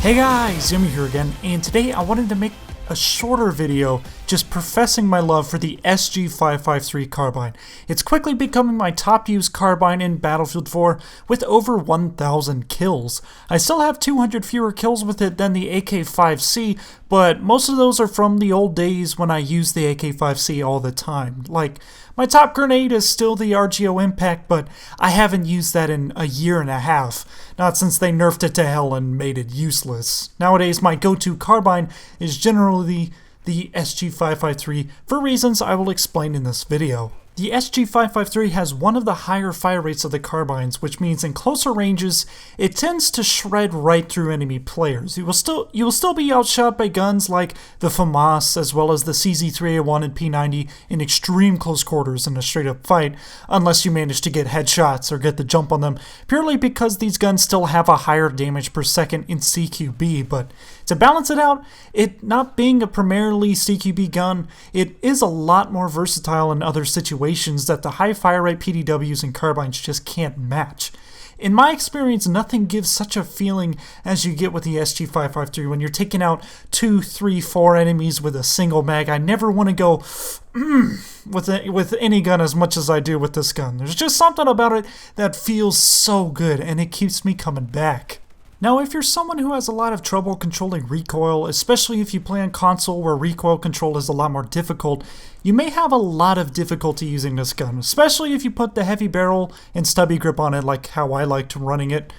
Hey guys, Yumi here again, and today I wanted to make a shorter video just professing my love for the SG-553 Carbine. It's quickly becoming my top used carbine in Battlefield 4 with over 1,000 kills. I still have 200 fewer kills with it than the AK-5C, but most of those are from the old days when I used the AK-5C all the time. Like, my top grenade is still the RGO Impact, but I haven't used that in a year and a half. Not since they nerfed it to hell and made it useless. Nowadays, my go-to carbine is generally the SG-553 for reasons I will explain in this video. The SG-553 has one of the higher fire rates of the carbines, which means in closer ranges, it tends to shred right through enemy players. You will still be outshot by guns like the FAMAS as well as the CZ3A1 and P90 in extreme close quarters in a straight up fight, unless you manage to get headshots or get the jump on them, purely because these guns still have a higher damage per second in CQB, but to balance it out, it not being a primarily CQB gun, it is a lot more versatile in other situations that the high fire rate PDWs and carbines just can't match. In my experience, nothing gives such a feeling as you get with the SG-553 when you're taking out 2, 3, 4 enemies with a single mag. I never want to go with any gun as much as I do with this gun. There's just something about it that feels so good, and it keeps me coming back. Now, if you're someone who has a lot of trouble controlling recoil, especially if you play on console where recoil control is a lot more difficult, you may have a lot of difficulty using this gun, especially if you put the heavy barrel and stubby grip on it like how I like to running it.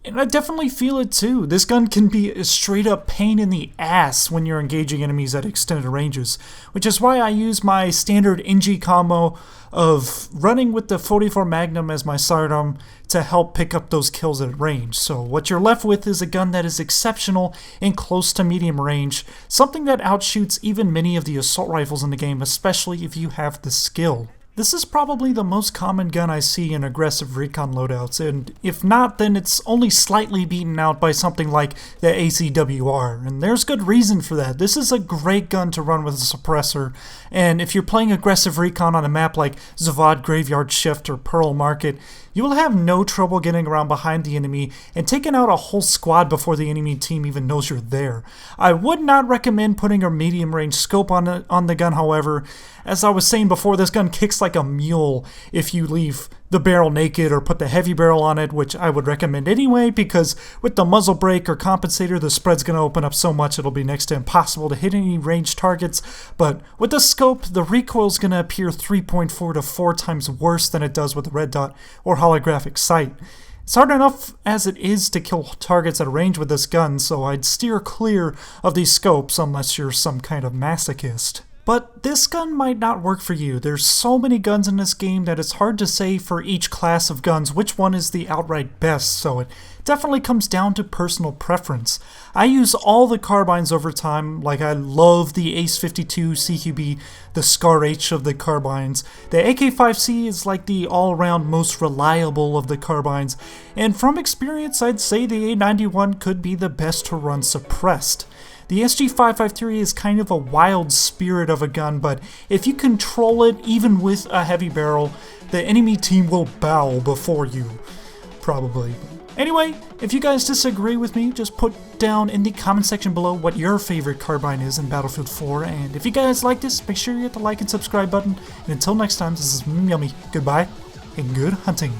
And I definitely feel it too. This gun can be a straight up pain in the ass when you're engaging enemies at extended ranges, which is why I use my standard NG combo of running with the 44 Magnum as my sidearm to help pick up those kills at range. So what you're left with is a gun that is exceptional in close to medium range, something that outshoots even many of the assault rifles in the game, especially if you have the skill. This is probably the most common gun I see in aggressive recon loadouts, and if not, then it's only slightly beaten out by something like the ACWR, and there's good reason for that. This is a great gun to run with a suppressor, and if you're playing aggressive recon on a map like Zavad Graveyard Shift or Pearl Market, you will have no trouble getting around behind the enemy and taking out a whole squad before the enemy team even knows you're there. I would not recommend putting a medium range scope on the gun, however. As I was saying before, this gun kicks like a mule if you leave the barrel naked or put the heavy barrel on it, which I would recommend anyway, because with the muzzle brake or compensator, the spread's going to open up so much it'll be next to impossible to hit any ranged targets. But with the scope, the recoil's going to appear 3.4 to 4 times worse than it does with the red dot or holographic sight. It's hard enough as it is to kill targets at range with this gun, so I'd steer clear of these scopes unless you're some kind of masochist. But this gun might not work for you. There's so many guns in this game that it's hard to say for each class of guns which one is the outright best, so it definitely comes down to personal preference. I use all the carbines over time, like I love the Ace-52 CQB, the Scar H of the carbines. The AK-5C is like the all-around most reliable of the carbines, and from experience I'd say the A91 could be the best to run suppressed. The SG-553 is kind of a wild spirit of a gun, but if you control it even with a heavy barrel, the enemy team will bow before you, probably. Anyway, if you guys disagree with me, just put down in the comment section below what your favorite carbine is in Battlefield 4, and if you guys like this, make sure you hit the like and subscribe button, and until next time, this is Yummy. Goodbye, and good hunting.